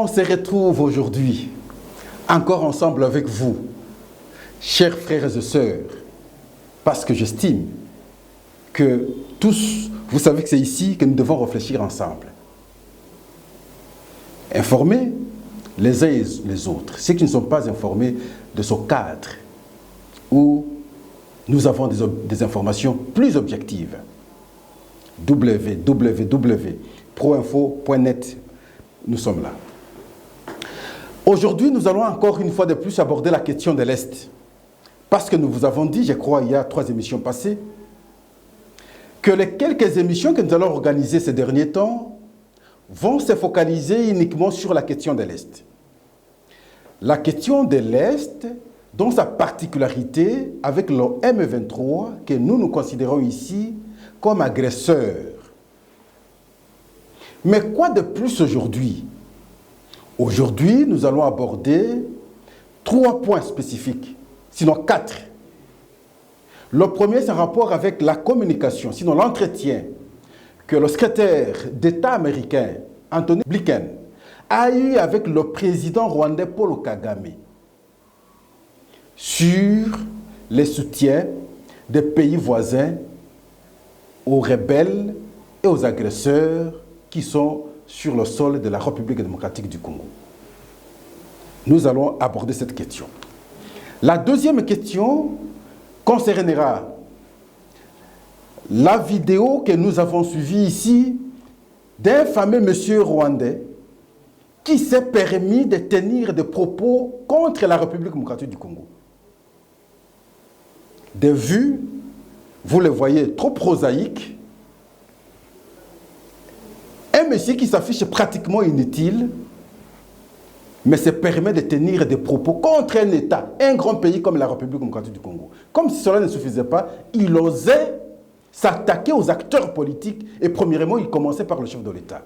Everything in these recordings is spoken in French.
On se retrouve aujourd'hui, encore ensemble avec vous, chers frères et sœurs, parce que j'estime que tous, vous savez que c'est ici que nous devons réfléchir ensemble. Informer les uns et les autres, ceux qui ne sont pas informés de ce cadre où nous avons des informations plus objectives. www.proinfo.net, nous sommes là. Aujourd'hui, nous allons encore une fois de plus aborder la question de l'Est. Parce que nous vous avons dit, je crois, il y a 3 émissions passées, que les quelques émissions que nous allons organiser ces derniers temps vont se focaliser uniquement sur la question de l'Est. La question de l'Est, dont sa particularité avec le M23, que nous considérons ici comme agresseur. Mais quoi de plus aujourd'hui? Aujourd'hui, nous allons aborder 3 points spécifiques, sinon 4. Le premier, c'est en rapport avec la communication, sinon l'entretien, que le secrétaire d'État américain, Antony Blinken, a eu avec le président rwandais Paul Kagame sur les soutiens des pays voisins aux rebelles et aux agresseurs qui sont sur le sol de la République démocratique du Congo. Nous allons aborder cette question. La deuxième question concernera la vidéo que nous avons suivie ici d'un fameux monsieur rwandais qui s'est permis de tenir des propos contre la République démocratique du Congo. Des vues, vous les voyez, trop prosaïques. Un monsieur qui s'affiche pratiquement inutile, mais se permet de tenir des propos contre un État, un grand pays comme la République démocratique du Congo. Comme si cela ne suffisait pas, il osait s'attaquer aux acteurs politiques et premièrement, il commençait par le chef de l'État.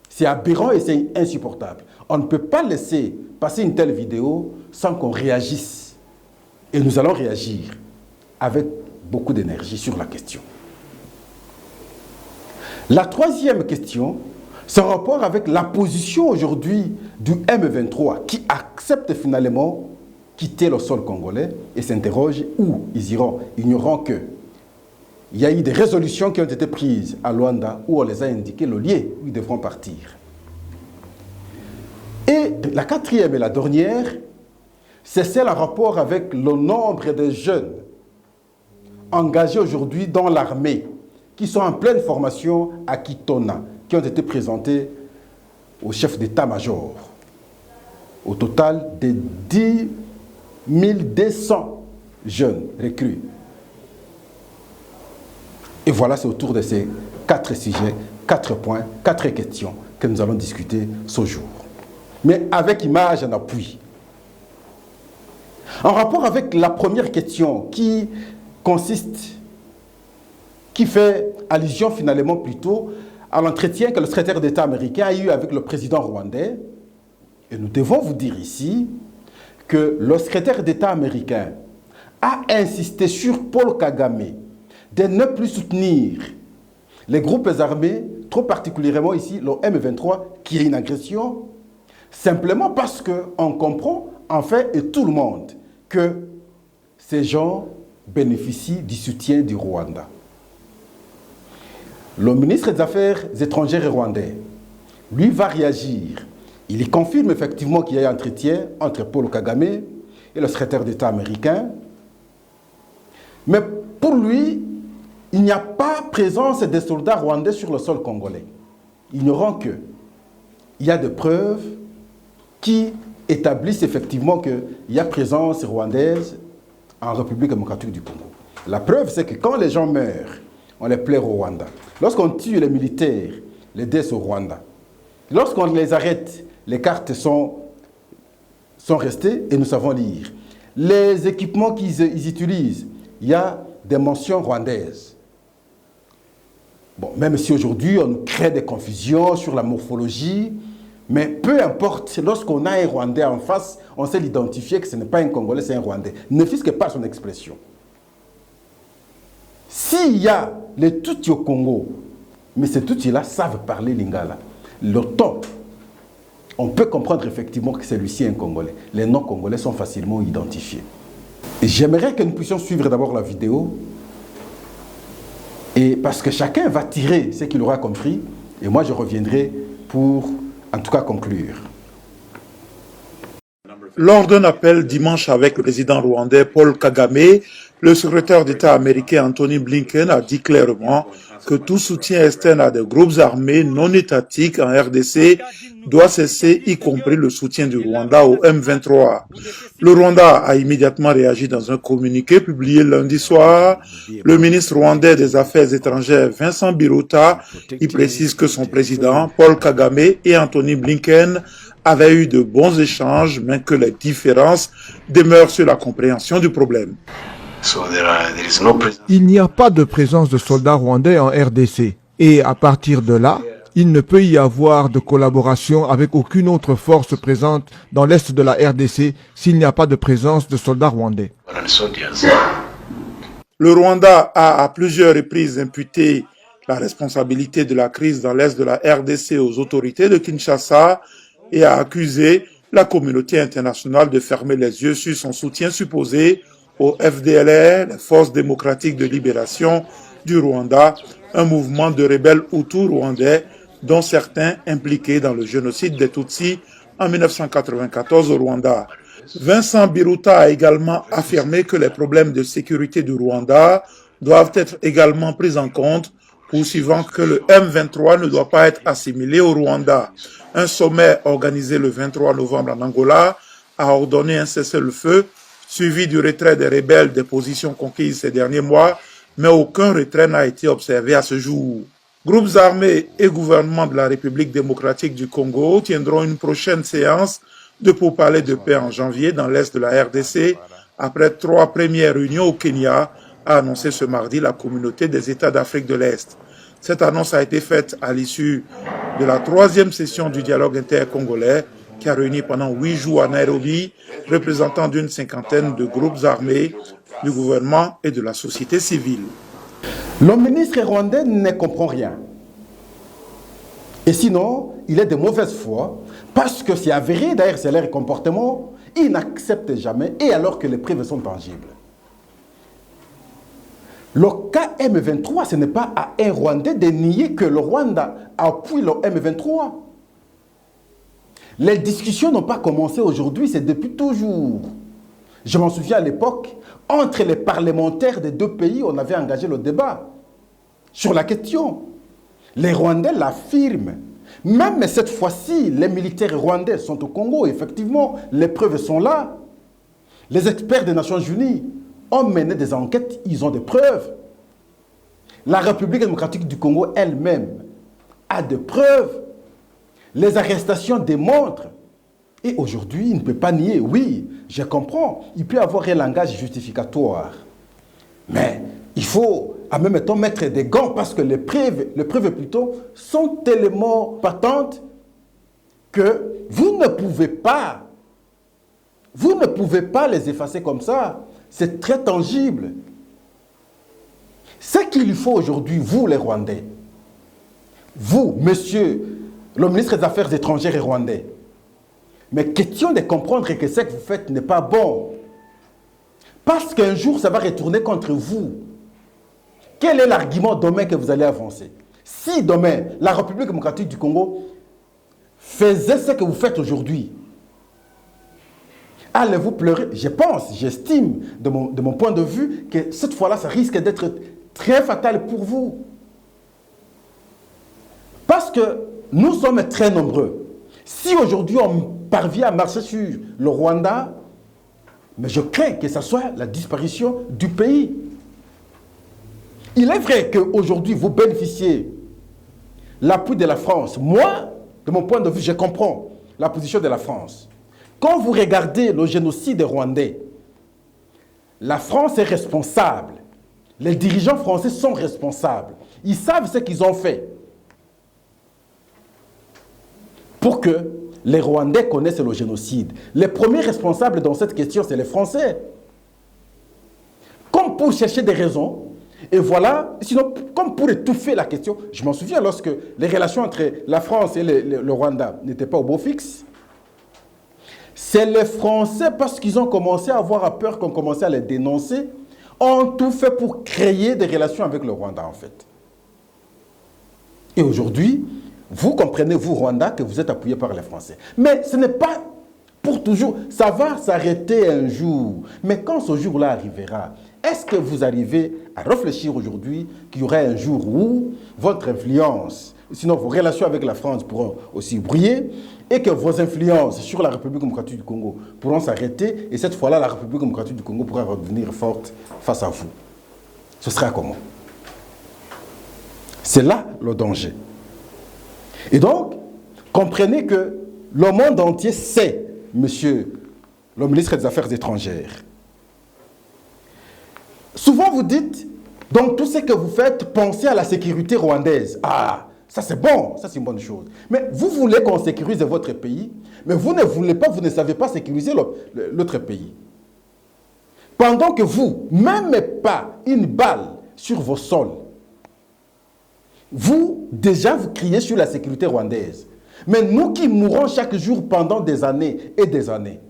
C'est aberrant et c'est insupportable. On ne peut pas laisser passer une telle vidéo sans qu'on réagisse. Et nous allons réagir avec beaucoup d'énergie sur la question. La troisième question, c'est en rapport avec la position aujourd'hui du M23 qui accepte finalement quitter le sol congolais et s'interroge où ils iront, ignorant que il y a eu des résolutions qui ont été prises à Luanda où on les a indiqué le lieu où ils devront partir. Et la quatrième et la dernière, c'est celle en rapport avec le nombre de jeunes engagés aujourd'hui dans l'armée, qui sont en pleine formation à Kitona, qui ont été présentés au chef d'état-major. Au total de 10 200 jeunes recrues. Et voilà, c'est autour de ces 4 sujets, 4 points, 4 questions que nous allons discuter ce jour. Mais avec image en appui. En rapport avec la première question qui fait allusion finalement plutôt à l'entretien que le secrétaire d'État américain a eu avec le président rwandais. Et nous devons vous dire ici que le secrétaire d'État américain a insisté sur Paul Kagame de ne plus soutenir les groupes armés, trop particulièrement ici le M23, qui est une agression, simplement parce qu'on comprend, en fait, et tout le monde, que ces gens bénéficient du soutien du Rwanda. Le ministre des Affaires étrangères rwandais, lui, va réagir. Il y confirme effectivement qu'il y a un entretien entre Paul Kagame et le secrétaire d'État américain. Mais pour lui, il n'y a pas présence des soldats rwandais sur le sol congolais. Ignorant qu'il y a des preuves qui établissent effectivement qu'il y a présence rwandaise en République démocratique du Congo. La preuve, c'est que quand les gens meurent, on les plaire au Rwanda. Lorsqu'on tue les militaires, les décès au Rwanda. Lorsqu'on les arrête, les cartes sont restées et nous savons lire. Les équipements qu'ils utilisent, il y a des mentions rwandaises. Bon, même si aujourd'hui on crée des confusions sur la morphologie, mais peu importe, lorsqu'on a un Rwandais en face, on sait l'identifier que ce n'est pas un Congolais, c'est un Rwandais. Ne fût-ce que par son expression. S'il y a les Tutsis au Congo, mais ces Tutsis-là savent parler lingala, le ton on peut comprendre effectivement que celui-ci est un Congolais. Les non-Congolais sont facilement identifiés. J'aimerais que nous puissions suivre d'abord la vidéo, et parce que chacun va tirer ce qu'il aura compris, et moi je reviendrai pour, en tout cas, conclure. Lors d'un appel dimanche avec le président rwandais Paul Kagame, le secrétaire d'État américain Anthony Blinken a dit clairement que tout soutien externe à des groupes armés non étatiques en RDC doit cesser, y compris le soutien du Rwanda au M23. Le Rwanda a immédiatement réagi dans un communiqué publié lundi soir. Le ministre rwandais des Affaires étrangères Vincent Biruta y précise que son président Paul Kagame et Anthony Blinken avaient eu de bons échanges, mais que les différences demeurent sur la compréhension du problème. Il n'y a pas de présence de soldats rwandais en RDC. Et à partir de là, il ne peut y avoir de collaboration avec aucune autre force présente dans l'est de la RDC s'il n'y a pas de présence de soldats rwandais. Le Rwanda a à plusieurs reprises imputé la responsabilité de la crise dans l'est de la RDC aux autorités de Kinshasa et a accusé la communauté internationale de fermer les yeux sur son soutien supposé au FDLR, les Forces démocratiques de libération du Rwanda, un mouvement de rebelles hutus rwandais dont certains impliqués dans le génocide des Tutsis en 1994 au Rwanda. Vincent Biruta a également affirmé que les problèmes de sécurité du Rwanda doivent être également pris en compte, poursuivant que le M23 ne doit pas être assimilé au Rwanda. Un sommet organisé le 23 novembre en Angola a ordonné un cessez-le-feu, suivi du retrait des rebelles des positions conquises ces derniers mois, mais aucun retrait n'a été observé à ce jour. Groupes armés et gouvernement de la République démocratique du Congo tiendront une prochaine séance de pourparlers de paix en janvier dans l'est de la RDC, après 3 premières réunions au Kenya, a annoncé ce mardi la communauté des États d'Afrique de l'Est. Cette annonce a été faite à l'issue de la 3e session du dialogue intercongolais qui a réuni pendant 8 jours à Nairobi, représentants d'une 50aine de groupes armés, du gouvernement et de la société civile. Le ministre rwandais ne comprend rien. Et sinon, il est de mauvaise foi, parce que c'est avéré, d'ailleurs c'est leur comportement, ils n'acceptent jamais, et alors que les preuves sont tangibles. Le cas M23, ce n'est pas à un Rwandais de nier que le Rwanda appuie le M23. Les discussions n'ont pas commencé aujourd'hui, c'est depuis toujours. Je m'en souviens à l'époque, entre les parlementaires des deux pays, on avait engagé le débat sur la question. Les Rwandais l'affirment. Même cette fois-ci, les militaires rwandais sont au Congo, effectivement, les preuves sont là. Les experts des Nations Unies ont mené des enquêtes, ils ont des preuves. La République démocratique du Congo elle-même a des preuves. Les arrestations démontrent. Et aujourd'hui, il ne peut pas nier. Oui, je comprends, il peut y avoir un langage justificatoire. Mais il faut en même temps mettre des gants parce que les preuves plutôt sont tellement patentes que vous ne pouvez pas les effacer comme ça. C'est très tangible. Ce qu'il faut aujourd'hui, vous les Rwandais, vous, monsieur le ministre des Affaires étrangères et rwandais, mais question de comprendre que ce que vous faites n'est pas bon. Parce qu'un jour, ça va retourner contre vous. Quel est l'argument demain que vous allez avancer? Si demain, la République démocratique du Congo faisait ce que vous faites aujourd'hui, allez-vous pleurer? Je pense, j'estime, de mon point de vue, que cette fois-là, ça risque d'être très fatal pour vous. Parce que nous sommes très nombreux. Si aujourd'hui on parvient à marcher sur le Rwanda, mais je crains que ce soit la disparition du pays. Il est vrai qu'aujourd'hui vous bénéficiez l'appui de la France. Moi, de mon point de vue, je comprends la position de la France. Quand vous regardez le génocide rwandais, la France est responsable. Les dirigeants français sont responsables. Ils savent ce qu'ils ont fait pour que les Rwandais connaissent le génocide. Les premiers responsables dans cette question, c'est les Français. Comme pour chercher des raisons, Et voilà, sinon, comme pour étouffer la question, je m'en souviens lorsque les relations entre la France et le Rwanda n'étaient pas au beau fixe, c'est les Français, parce qu'ils ont commencé à avoir peur, qu'on commençait à les dénoncer, ont tout fait pour créer des relations avec le Rwanda, en fait. Et aujourd'hui, vous comprenez, vous, Rwanda, que vous êtes appuyé par les Français. Mais ce n'est pas pour toujours. Ça va s'arrêter un jour. Mais quand ce jour-là arrivera, est-ce que vous arrivez à réfléchir aujourd'hui qu'il y aurait un jour où votre influence, sinon vos relations avec la France pourront aussi briller, et que vos influences sur la République démocratique du Congo pourront s'arrêter, et cette fois-là, la République démocratique du Congo pourra redevenir forte face à vous? Ce sera comment? C'est là le danger. Et donc, comprenez que le monde entier sait, monsieur le ministre des Affaires étrangères. Souvent vous dites, donc tout ce que vous faites, pensez à la sécurité rwandaise. Ah, ça c'est bon, ça c'est une bonne chose. Mais vous voulez qu'on sécurise votre pays, mais vous ne voulez pas, vous ne savez pas sécuriser l'autre pays. Pendant que vous, même pas une balle sur vos sols, vous, déjà, vous criez sur la sécurité rwandaise. Mais nous qui mourons chaque jour pendant des années et des années,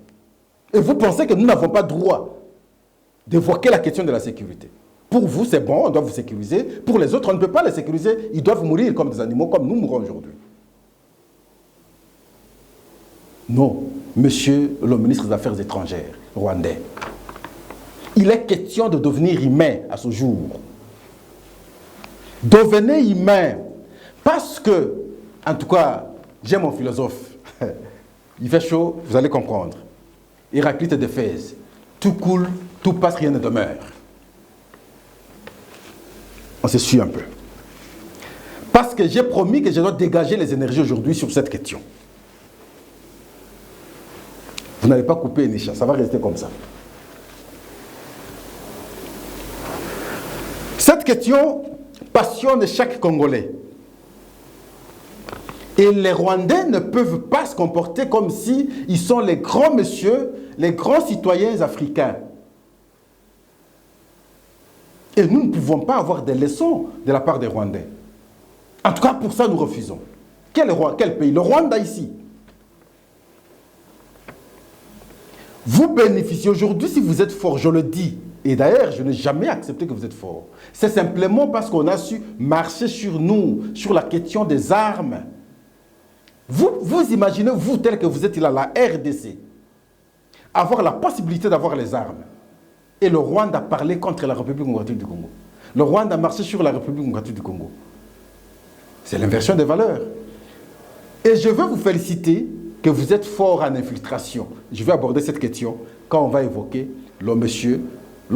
et vous pensez que nous n'avons pas droit d'évoquer la question de la sécurité. Pour vous, c'est bon, on doit vous sécuriser. Pour les autres, on ne peut pas les sécuriser. Ils doivent mourir comme des animaux, comme nous mourons aujourd'hui. Non, monsieur le ministre des Affaires étrangères rwandais, il est question de devenir humain à ce jour. Devenez humain. Parce que, en tout cas, j'ai mon philosophe. Il fait chaud, vous allez comprendre. Héraclite d'Éphèse. Tout coule, tout passe, rien ne demeure. On se suit un peu. Parce que j'ai promis que je dois dégager les énergies aujourd'hui sur cette question. Vous n'allez pas couper, Nisha, ça va rester comme ça. Cette question passionne chaque Congolais. Et les Rwandais ne peuvent pas se comporter comme si ils sont les grands messieurs, les grands citoyens africains. Et nous ne pouvons pas avoir des leçons de la part des Rwandais. En tout cas, pour ça, nous refusons. Quel pays? Le Rwanda ici. Vous bénéficiez aujourd'hui, si vous êtes fort, je le dis, et d'ailleurs, je n'ai jamais accepté que vous êtes fort. C'est simplement parce qu'on a su marcher sur nous, sur la question des armes. Vous imaginez, vous, tel que vous êtes là, la RDC, avoir la possibilité d'avoir les armes. Et le Rwanda parlait contre la République démocratique du Congo. Le Rwanda marchait sur la République démocratique du Congo. C'est l'inversion des valeurs. Et je veux vous féliciter que vous êtes fort en infiltration. Je vais aborder cette question quand on va évoquer le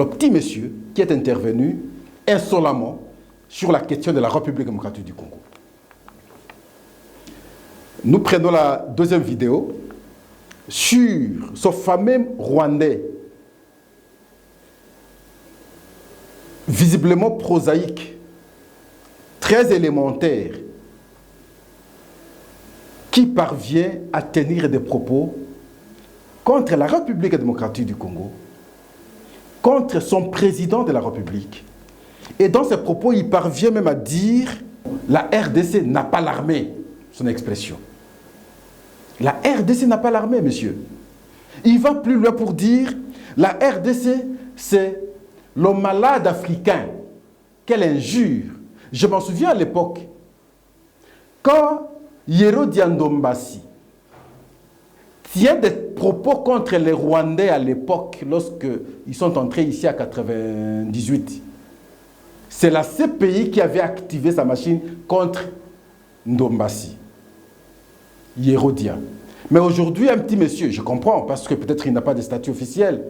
petit monsieur qui est intervenu insolemment sur la question de la République démocratique du Congo. Nous prenons la deuxième vidéo sur ce fameux Rwandais, visiblement prosaïque, très élémentaire, qui parvient à tenir des propos contre la République démocratique du Congo, contre son président de la République. Et dans ses propos, il parvient même à dire « la RDC n'a pas l'armée », son expression. La RDC n'a pas l'armée, monsieur. Il va plus loin pour dire « la RDC, c'est le malade africain ». Quelle injure! Je m'en souviens à l'époque, quand Yero Diandombassi tient des propos contre les Rwandais à l'époque, lorsqu'ils sont entrés ici à 1998. C'est la CPI qui avait activé sa machine contre Ndombassi, Yérodia. Mais aujourd'hui, un petit monsieur, je comprends, parce que peut-être il n'a pas de statut officiel,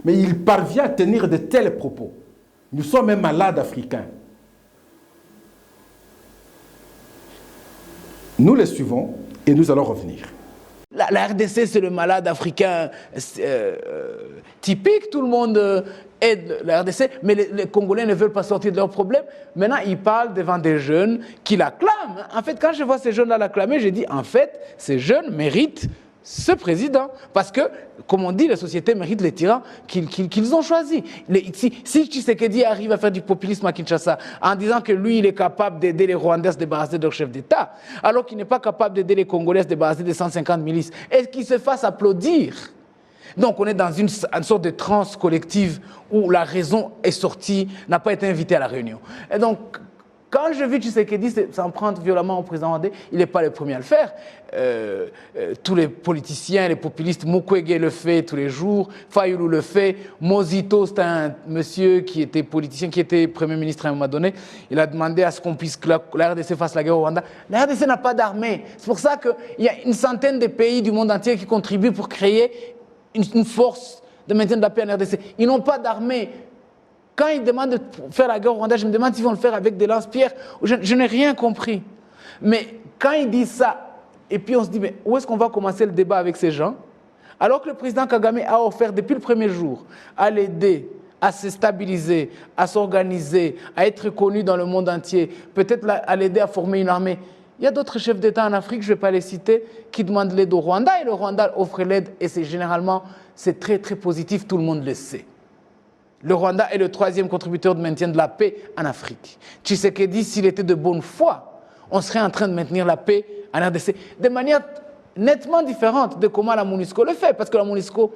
mais il parvient à tenir de tels propos. Nous sommes un malade africain. Nous les suivons et nous allons revenir. La RDC, c'est le malade africain typique. Tout le monde aide la RDC, mais les Congolais ne veulent pas sortir de leurs problèmes. Maintenant, ils parlent devant des jeunes qui l'acclament. En fait, quand je vois ces jeunes-là l'acclamer, je dis, en fait, ces jeunes méritent ce président. Parce que, comme on dit, les sociétés méritent les tyrans qu'ils ont choisis. Si Tshisekedi arrive à faire du populisme à Kinshasa en disant que lui, il est capable d'aider les Rwandais à se débarrasser de leur chef d'État, alors qu'il n'est pas capable d'aider les Congolais à se débarrasser des 150 milices, et qu'il se fasse applaudir. Donc on est dans une sorte de transe collective où la raison est sortie, n'a pas été invitée à la réunion. Et donc, quand je vis Tshisekedi s'en prendre violemment au président rwandais, il n'est pas le premier à le faire. Tous les politiciens, les populistes, Mukwege le fait tous les jours, Fayulu le fait, Mozito, c'est un monsieur qui était politicien, qui était Premier ministre à un moment donné, il a demandé à ce qu'on puisse que la RDC fasse la guerre au Rwanda. La RDC n'a pas d'armée. C'est pour ça qu'il y a une centaine de pays du monde entier qui contribuent pour créer une force de maintien de la paix en RDC. Ils n'ont pas d'armée. Quand ils demandent de faire la guerre au Rwanda, je me demande s'ils vont le faire avec des lance-pierres. Je n'ai rien compris. Mais quand ils disent ça, et puis on se dit, mais où est-ce qu'on va commencer le débat avec ces gens? Alors que le président Kagame a offert depuis le premier jour à l'aider à se stabiliser, à s'organiser, à être connu dans le monde entier, peut-être à l'aider à former une armée. Il y a d'autres chefs d'État en Afrique, je ne vais pas les citer, qui demandent l'aide au Rwanda, et le Rwanda offre l'aide, et c'est très très positif, tout le monde le sait. Le Rwanda est le 3e contributeur de maintien de la paix en Afrique. Tshisekedi, s'il était de bonne foi, on serait en train de maintenir la paix en RDC de manière nettement différente de comment la MONUSCO le fait, parce que la MONUSCO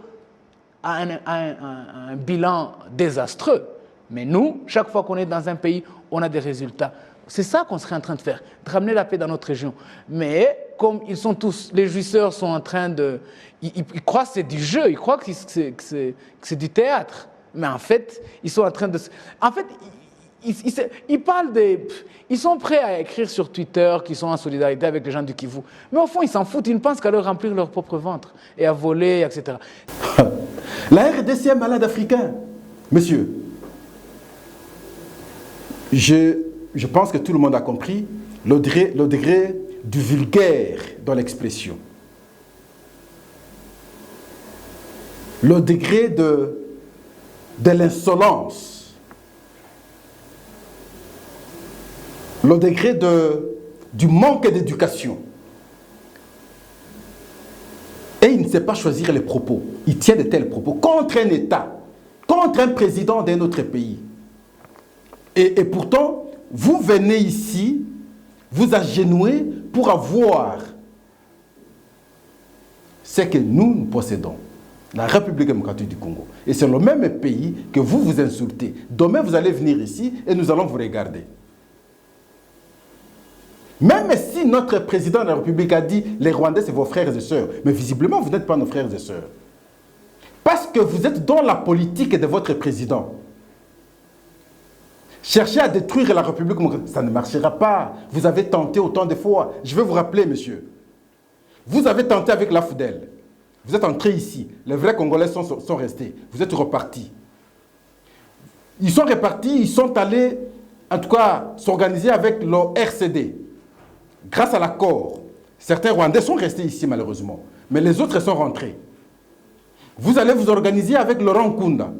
a un bilan désastreux. Mais nous, chaque fois qu'on est dans un pays, on a des résultats. C'est ça qu'on serait en train de faire, de ramener la paix dans notre région. Mais comme ils sont tous, les jouisseurs sont en train de... Ils croient que c'est du jeu, ils croient que c'est du théâtre. Mais en fait, ils sont en train de... En fait, ils parlent des... Ils sont prêts à écrire sur Twitter qu'ils sont en solidarité avec les gens du Kivu. Mais au fond, ils s'en foutent. Ils ne pensent qu'à leur remplir leur propre ventre et à voler, etc. La RDC est malade africain. Monsieur, je pense que tout le monde a compris le degré du vulgaire dans l'expression. Le degré de l'insolence, le degré du manque d'éducation. Et il ne sait pas choisir les propos. Il tient de tels propos contre un État, contre un président d'un autre pays. Et pourtant, vous venez ici, vous agenouer pour avoir ce que nous possédons. La République démocratique du Congo. Et c'est le même pays que vous insultez. Demain, vous allez venir ici et nous allons vous regarder. Même si notre président de la République a dit les Rwandais, c'est vos frères et sœurs. Mais visiblement, vous n'êtes pas nos frères et sœurs. Parce que vous êtes dans la politique de votre président. Cherchez à détruire la République, ça ne marchera pas. Vous avez tenté autant de fois. Je vais vous rappeler, monsieur. Vous avez tenté avec la FDL. Vous êtes entrés ici. Les vrais Congolais sont restés. Vous êtes repartis. Ils sont repartis, ils sont allés, en tout cas, s'organiser avec le RCD. Grâce à l'accord, certains Rwandais sont restés ici, malheureusement. Mais les autres sont rentrés. Vous allez vous organiser avec Laurent Nkunda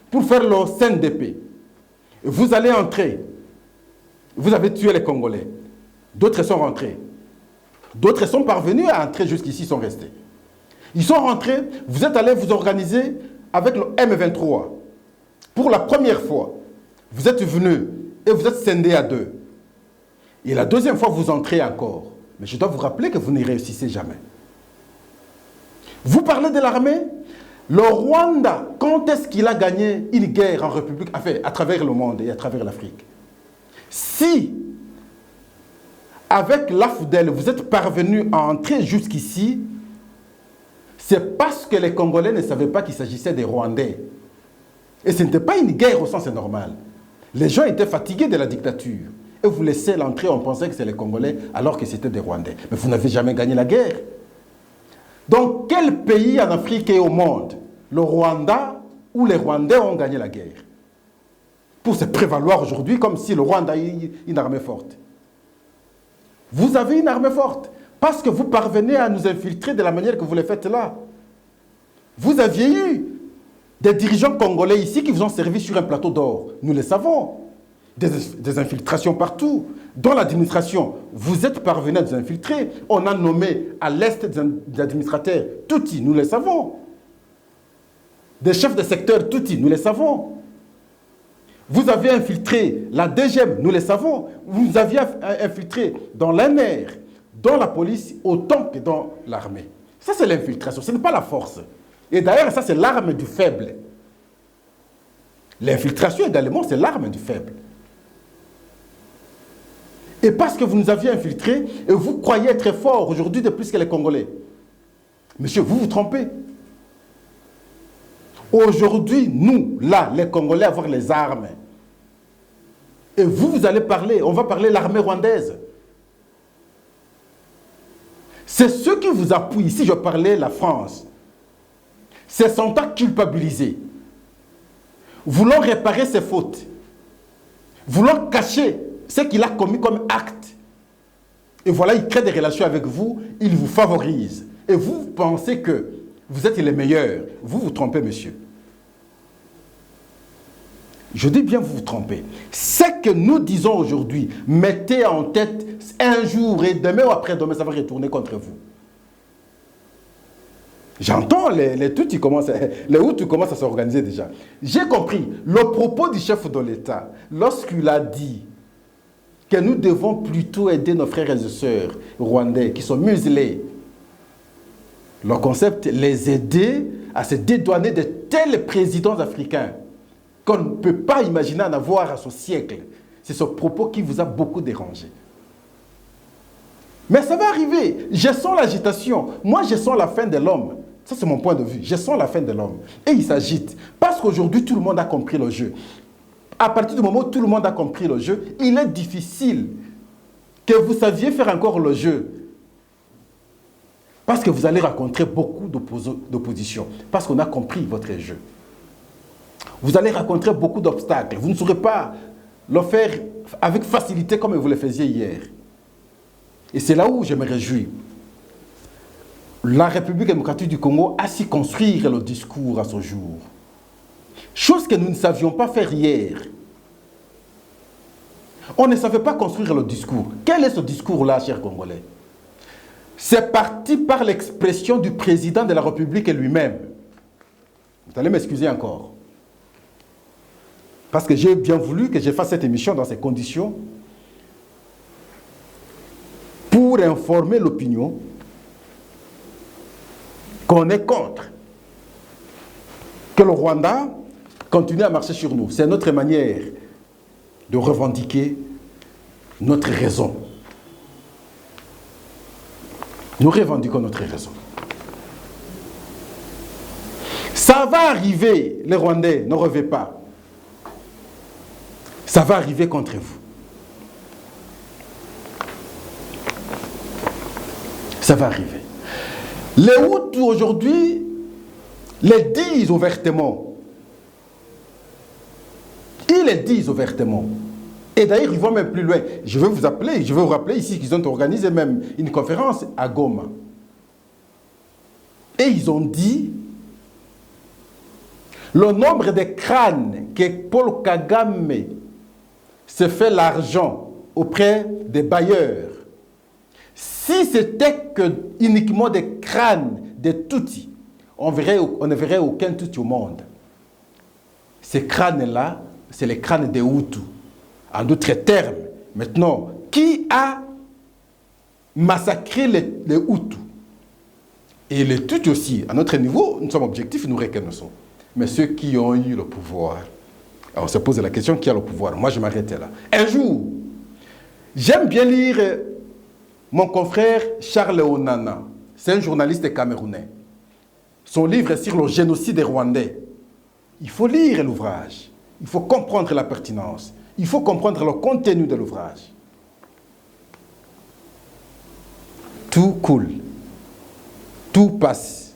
pour faire le CNDP. Vous allez entrer. Vous avez tué les Congolais. D'autres sont rentrés. D'autres sont parvenus à entrer jusqu'ici, sont restés. Ils sont rentrés, vous êtes allés vous organiser avec le M23. Pour la première fois, vous êtes venus et vous êtes scindés à deux. Et la deuxième fois, vous entrez encore. Mais je dois vous rappeler que vous n'y réussissez jamais. Vous parlez de l'armée. Le Rwanda, quand est-ce qu'il a gagné une guerre en République, enfin, à travers le monde et à travers l'Afrique? Si, avec l'AFDEL, vous êtes parvenu à entrer jusqu'ici, c'est parce que les Congolais ne savaient pas qu'il s'agissait des Rwandais. Et ce n'était pas une guerre au sens normal. Les gens étaient fatigués de la dictature. Et vous laissez l'entrée, on pensait que c'était les Congolais, alors que c'était des Rwandais. Mais vous n'avez jamais gagné la guerre. Donc, quel pays en Afrique et au monde, le Rwanda ou les Rwandais ont gagné la guerre? Pour se prévaloir aujourd'hui comme si le Rwanda a une armée forte. Vous avez une armée forte. Parce que vous parvenez à nous infiltrer de la manière que vous le faites là. Vous aviez eu des dirigeants congolais ici qui vous ont servi sur un plateau d'or. Nous le savons. des infiltrations partout. Dans l'administration, vous êtes parvenus à des infiltrés. On a nommé à l'Est des administrateurs Tutsi, nous les savons. Des chefs de secteur Tutsi, nous les savons. Vous avez infiltré la DGM, nous les savons. Vous aviez infiltré dans l'ANR, dans la police, autant que dans l'armée. Ça, c'est l'infiltration, ce n'est pas la force. Et d'ailleurs, ça, c'est l'arme du faible. L'infiltration, également, c'est l'arme du faible. Et parce que vous nous aviez infiltrés, et vous croyez être fort aujourd'hui de plus que les Congolais. Monsieur, vous vous trompez. Aujourd'hui, nous, là, les Congolais, avoir les armes. Et vous allez parler, on va parler de l'armée rwandaise. C'est ceux qui vous appuient. Si je parlais la France, se sentant culpabilisés, voulant réparer ses fautes, voulant cacher ce qu'il a commis comme acte. Et voilà, il crée des relations avec vous, il vous favorise. Et vous pensez que vous êtes les meilleurs. Vous vous trompez, monsieur. Je dis bien vous vous trompez. Ce que nous disons aujourd'hui, mettez en tête un jour et demain ou après-demain, ça va retourner contre vous. J'entends les Hutus commencent à s'organiser déjà. J'ai compris le propos du chef de l'État lorsqu'il a dit que nous devons plutôt aider nos frères et sœurs rwandais qui sont muselés. Le concept, les aider à se dédouaner de tels présidents africains qu'on ne peut pas imaginer en avoir à ce siècle. C'est ce propos qui vous a beaucoup dérangé. Mais ça va arriver. Je sens l'agitation. Moi, je sens la fin de l'homme. Ça, c'est mon point de vue. Je sens la fin de l'homme. Et il s'agite. Parce qu'aujourd'hui, tout le monde a compris le jeu. À partir du moment où tout le monde a compris le jeu, il est difficile que vous saviez faire encore le jeu. Parce que vous allez rencontrer beaucoup d'opposition. Parce qu'on a compris votre jeu. Vous allez rencontrer beaucoup d'obstacles. Vous ne saurez pas le faire avec facilité comme vous le faisiez hier. Et c'est là où je me réjouis. La République démocratique du Congo a su construire le discours à ce jour. Chose que nous ne savions pas faire hier. On ne savait pas construire le discours. Quel est ce discours-là, chers Congolais? C'est parti par l'expression du président de la République lui-même. Vous allez m'excuser encore. Parce que j'ai bien voulu que je fasse cette émission dans ces conditions pour informer l'opinion qu'on est contre. Que le Rwanda continue à marcher sur nous. C'est notre manière de revendiquer notre raison. Nous revendiquons notre raison. Ça va arriver, les Rwandais, ne rêvez pas. Ça va arriver contre vous. Ça va arriver. Les Hutus aujourd'hui les disent ouvertement. Ils les disent ouvertement. Et d'ailleurs, ils vont même plus loin. Je vais vous rappeler ici qu'ils ont organisé même une conférence à Goma. Et ils ont dit le nombre de crânes que Paul Kagame se fait l'argent auprès des bailleurs. Si c'était uniquement des crânes de Tutsi, on ne verrait aucun Tutsi au monde. Ces crânes-là, c'est les crânes des Hutus. En d'autres termes, maintenant, qui a massacré les Hutus? Et les Tutsis aussi, à notre niveau, nous sommes objectifs, nous reconnaissons. Mais ceux qui ont eu le pouvoir, alors on se pose la question, qui a le pouvoir? Moi, je m'arrêtais là. Un jour, j'aime bien lire mon confrère Charles Onana. C'est un journaliste camerounais. Son livre est sur le génocide des Rwandais. Il faut lire l'ouvrage. Il faut comprendre la pertinence. Il faut comprendre le contenu de l'ouvrage. Tout coule. Tout passe.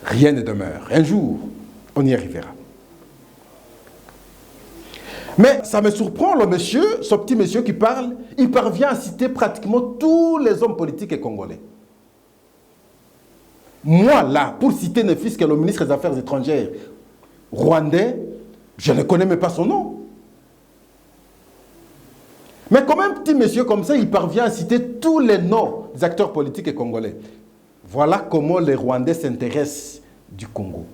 Rien ne demeure. Un jour, on y arrivera. Mais ça me surprend, le monsieur, ce petit monsieur qui parle, il parvient à citer pratiquement tous les hommes politiques congolais. Moi, là, pour citer ne fût-ce que le ministre des Affaires étrangères rwandais, je ne connais même pas son nom. Mais comme un petit monsieur comme ça, il parvient à citer tous les noms des acteurs politiques et congolais. Voilà comment les Rwandais s'intéressent du Congo.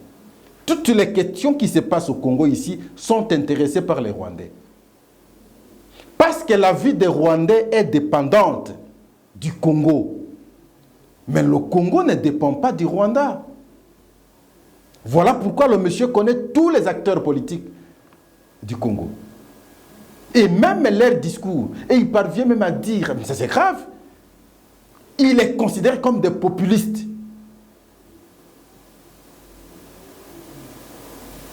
Toutes les questions qui se passent au Congo ici sont intéressées par les Rwandais. Parce que la vie des Rwandais est dépendante du Congo. Mais le Congo ne dépend pas du Rwanda. Voilà pourquoi le monsieur connaît tous les acteurs politiques du Congo. Et même leur discours. Et il parvient même à dire, mais ça c'est grave, il est considéré comme des populistes.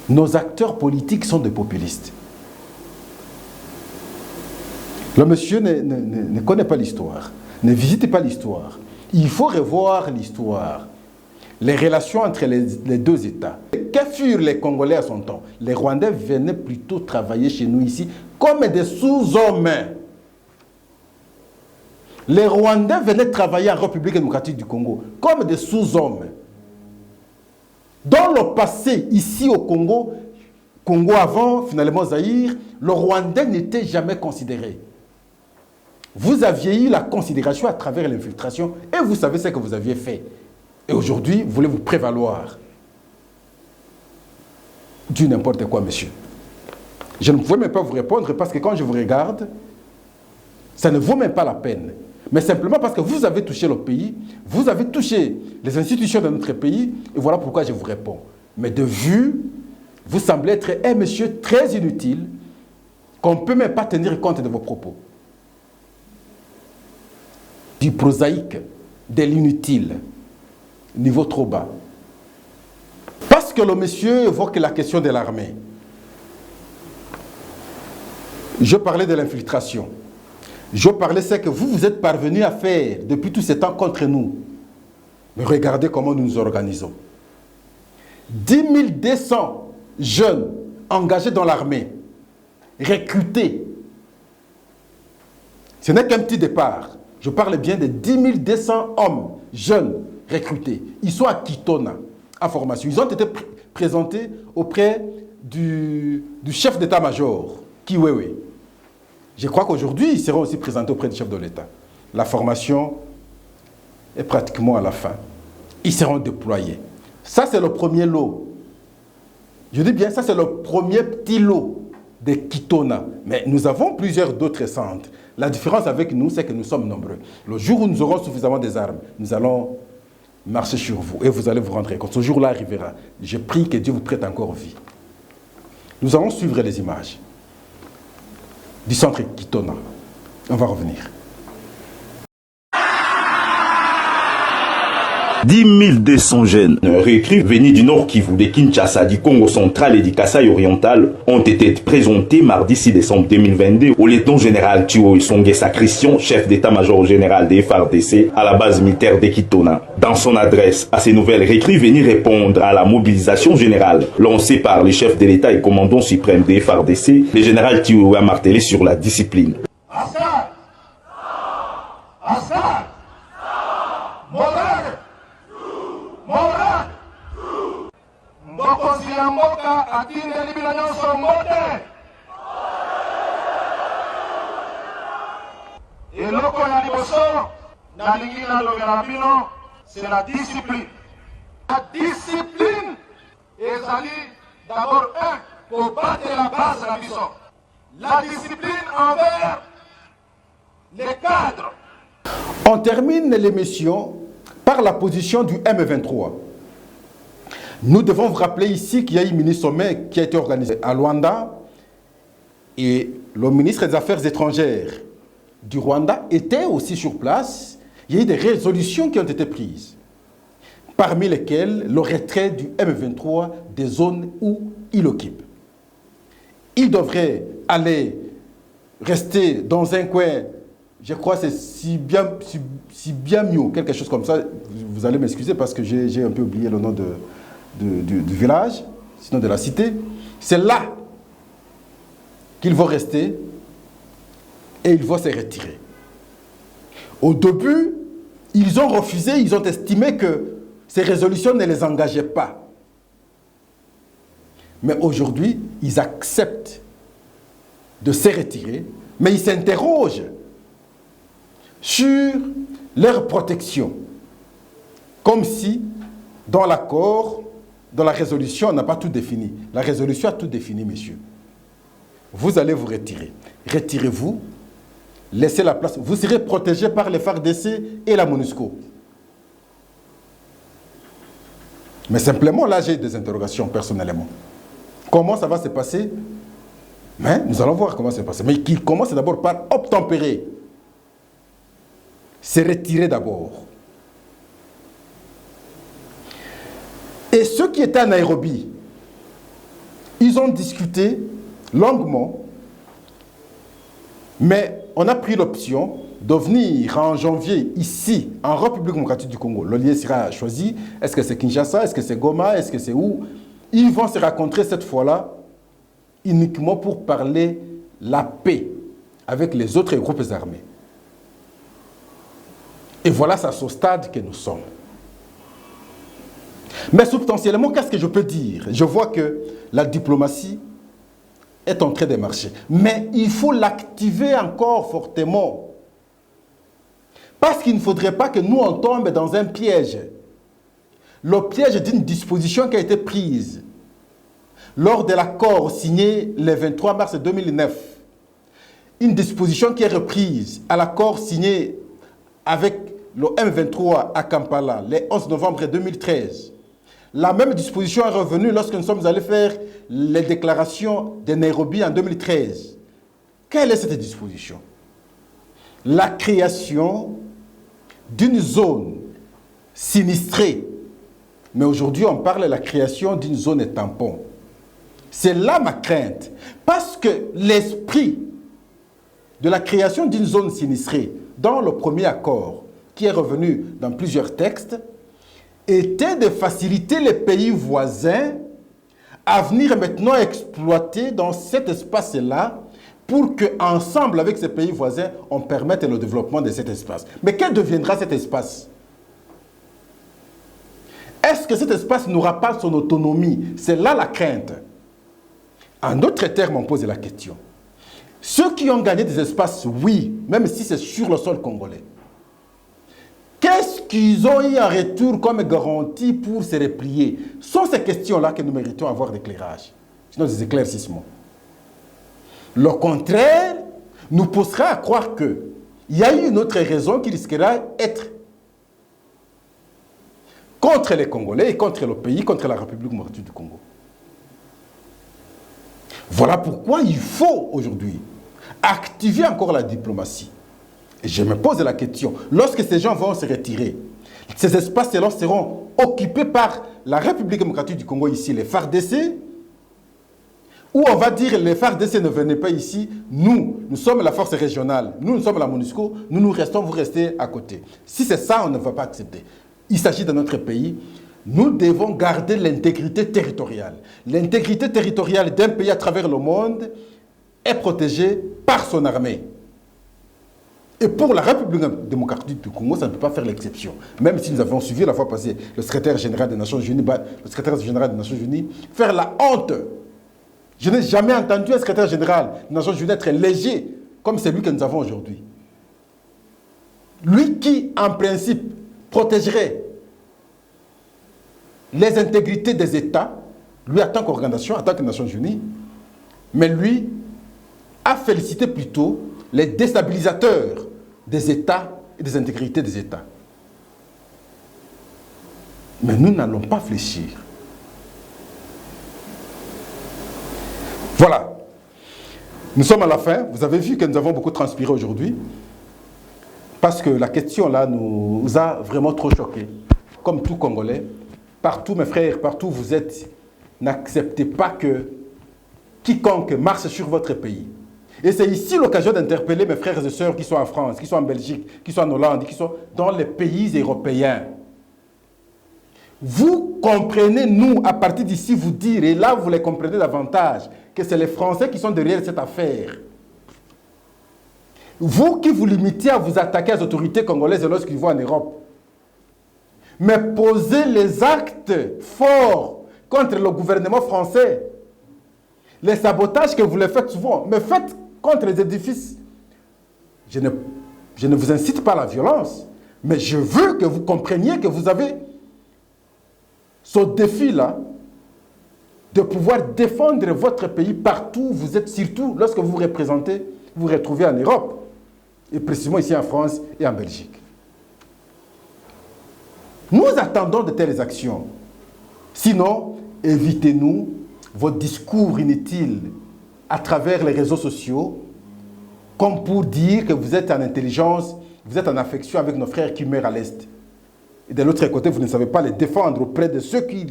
Nos acteurs politiques sont des populistes. Le monsieur ne connaît pas l'histoire, ne visite pas l'histoire. Il faut revoir l'histoire, les relations entre les deux États. Que furent les Congolais à son temps? Les Rwandais venaient plutôt travailler chez nous ici comme des sous-hommes. Les Rwandais venaient travailler en République démocratique du Congo comme des sous-hommes. Dans le passé, ici au Congo, Congo avant, finalement Zaïre, le Rwandais n'était jamais considéré. Vous aviez eu la considération à travers l'infiltration et vous savez ce que vous aviez fait. Et aujourd'hui, vous voulez vous prévaloir du n'importe quoi, monsieur. Je ne pouvais même pas vous répondre parce que quand je vous regarde, ça ne vaut même pas la peine. Mais simplement parce que vous avez touché le pays, vous avez touché les institutions de notre pays, et voilà pourquoi je vous réponds. Mais de vue, vous semblez être un monsieur très inutile, qu'on ne peut même pas tenir compte de vos propos. Du prosaïque, de l'inutile, niveau trop bas. Parce que le monsieur évoque la question de l'armée. Je parlais de l'infiltration. Je parlais de ce que vous êtes parvenus à faire depuis tout ce temps contre nous. Mais regardez comment nous nous organisons. 10 200 jeunes engagés dans l'armée, recrutés. Ce n'est qu'un petit départ. Je parle bien de 10 200 hommes jeunes recrutés. Ils sont à Kitona, en formation. Ils ont été présentés auprès du chef d'état-major, Kiwewe. Je crois qu'aujourd'hui, ils seront aussi présentés auprès du chef de l'État. La formation est pratiquement à la fin. Ils seront déployés. Ça, c'est le premier lot. Je dis bien, ça, c'est le premier petit lot de Kitona. Mais nous avons plusieurs d'autres centres. La différence avec nous, c'est que nous sommes nombreux. Le jour où nous aurons suffisamment des armes, nous allons marcher sur vous et vous allez vous rendre compte. Ce jour-là arrivera. Je prie que Dieu vous prête encore vie. Nous allons suivre les images du centre Kitona. On va revenir. 10 200 jeunes recrues venus du Nord Kivu, de Kinshasa, du Congo central et du Kasaï oriental ont été présentés mardi 6 décembre 2022 au lieutenant général Thio Songesa Christian, chef d'état-major général des FARDC à la base militaire de Kitona. Dans son adresse à ces nouvelles recrues venues répondre à la mobilisation générale lancée par les chefs de l'État et commandant suprême des FARDC, le général Thio a martelé sur la discipline. Et le c'est la discipline. La discipline est d'abord pour battre la base de la mission. La discipline envers les cadres. On termine l'émission par la position du M23. Nous devons vous rappeler ici qu'il y a eu un mini-sommet qui a été organisé à Luanda et le ministre des Affaires étrangères du Rwanda était aussi sur place. Il y a eu des résolutions qui ont été prises, parmi lesquelles le retrait du M23 des zones où il occupe. Il devrait aller rester dans un coin, je crois que c'est Sibiamio, quelque chose comme ça. Vous allez m'excuser parce que j'ai un peu oublié le nom du village, sinon de la cité. C'est là qu'ils vont rester et ils vont se retirer. Au début, ils ont refusé, ils ont estimé que ces résolutions ne les engageaient pas. Mais aujourd'hui, ils acceptent de se retirer mais ils s'interrogent sur leur protection. Comme si, dans l'accord, dans la résolution, on n'a pas tout défini. La résolution a tout défini, messieurs. Vous allez vous retirer. Retirez-vous, laissez la place. Vous serez protégés par les FARDC et la MONUSCO. Mais simplement, là, j'ai des interrogations personnellement. Comment ça va se passer? Mais nous allons voir comment ça va se passer. Mais qui commence d'abord par obtempérer. C'est retirer d'abord. Et ceux qui étaient à Nairobi, ils ont discuté longuement, mais on a pris l'option de venir en janvier ici, en République démocratique du Congo. Le lieu sera choisi. Est-ce que c'est Kinshasa? Est-ce que c'est Goma? Est-ce que c'est où? Ils vont se rencontrer cette fois-là uniquement pour parler la paix avec les autres groupes armés. Et voilà, c'est à ce stade que nous sommes. Mais substantiellement, qu'est-ce que je peux dire? Je vois que la diplomatie est en train de marcher. Mais il faut l'activer encore fortement. Parce qu'il ne faudrait pas que nous, on tombe dans un piège. Le piège d'une disposition qui a été prise lors de l'accord signé le 23 mars 2009. Une disposition qui est reprise à l'accord signé avec le M23 à Kampala le 11 novembre 2013. La même disposition est revenue lorsque nous sommes allés faire les déclarations de Nairobi en 2013. Quelle est cette disposition? La création d'une zone sinistrée. Mais aujourd'hui, on parle de la création d'une zone tampon. C'est là ma crainte. Parce que l'esprit de la création d'une zone sinistrée, dans le premier accord, qui est revenu dans plusieurs textes, était de faciliter les pays voisins à venir maintenant exploiter dans cet espace-là pour qu'ensemble avec ces pays voisins, on permette le développement de cet espace. Mais quel deviendra cet espace? Est-ce que cet espace n'aura pas son autonomie? C'est là la crainte. En d'autres termes, on pose la question. Ceux qui ont gagné des espaces, oui, même si c'est sur le sol congolais, qu'est-ce qu'ils ont eu en retour comme garantie pour se replier? Ce sont ces questions-là que nous méritons avoir d'éclairage, sinon des éclaircissements. Le contraire nous poussera à croire qu'il y a eu une autre raison qui risquera d'être contre les Congolais et contre le pays, contre la République démocratique du Congo. Voilà pourquoi il faut aujourd'hui activer encore la diplomatie. Et je me pose la question, lorsque ces gens vont se retirer, ces espaces-là seront occupés par la République démocratique du Congo ici, les FARDC, ou on va dire les FARDC ne venez pas ici, nous sommes la force régionale, nous sommes la MONUSCO, nous restons, vous restez à côté. Si c'est ça, on ne va pas accepter. Il s'agit de notre pays. Nous devons garder l'intégrité territoriale. L'intégrité territoriale d'un pays à travers le monde est protégée par son armée. Et pour la République démocratique du Congo, ça ne peut pas faire l'exception. Même si nous avons suivi la fois passée le secrétaire général des Nations Unies, faire la honte. Je n'ai jamais entendu un secrétaire général des Nations Unies être léger comme celui que nous avons aujourd'hui. Lui qui, en principe, protégerait les intégrités des États, lui en tant qu'organisation, en tant que Nations Unies, mais lui a félicité plutôt les déstabilisateurs des États et des intégrités des États. Mais nous n'allons pas fléchir. Voilà. Nous sommes à la fin. Vous avez vu que nous avons beaucoup transpiré aujourd'hui. Parce que la question là nous a vraiment trop choqués. Comme tout Congolais. Partout mes frères, partout où vous êtes, n'acceptez pas que quiconque marche sur votre pays. Et c'est ici l'occasion d'interpeller mes frères et sœurs qui sont en France, qui sont en Belgique, qui sont en Hollande, qui sont dans les pays européens. Vous comprenez, nous, à partir d'ici, vous dire, et là vous les comprenez davantage, que c'est les Français qui sont derrière cette affaire. Vous qui vous limitez à vous attaquer aux autorités congolaises lorsqu'ils vont en Europe, mais posez les actes forts contre le gouvernement français. Les sabotages que vous les faites souvent, mais faites contre les édifices je ne vous incite pas à la violence, mais je veux que vous compreniez que vous avez ce défi-là de pouvoir défendre votre pays partout où vous êtes, surtout lorsque vous vous représentez, vous vous retrouvez en Europe, et précisément ici en France et en Belgique. Nous attendons de telles actions. Sinon, évitez-nous vos discours inutiles à travers les réseaux sociaux, comme pour dire que vous êtes en intelligence, vous êtes en affection avec nos frères qui meurent à l'Est. Et de l'autre côté, vous ne savez pas les défendre auprès de ceux qui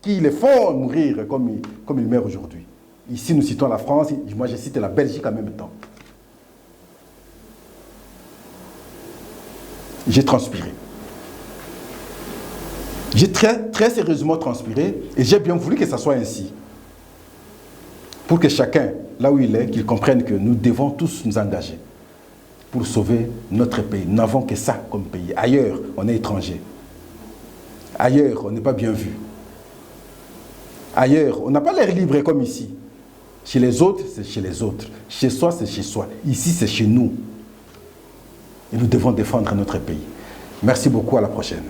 les font mourir comme ils meurent aujourd'hui. Ici, nous citons la France, moi je cite la Belgique en même temps. J'ai transpiré. J'ai très sérieusement transpiré et j'ai bien voulu que ça soit ainsi. Pour que chacun, là où il est, qu'il comprenne que nous devons tous nous engager pour sauver notre pays. Nous n'avons que ça comme pays. Ailleurs, on est étranger. Ailleurs, on n'est pas bien vu. Ailleurs, on n'a pas l'air libre comme ici. Chez les autres, c'est chez les autres. Chez soi, c'est chez soi. Ici, c'est chez nous. Et nous devons défendre notre pays. Merci beaucoup, à la prochaine.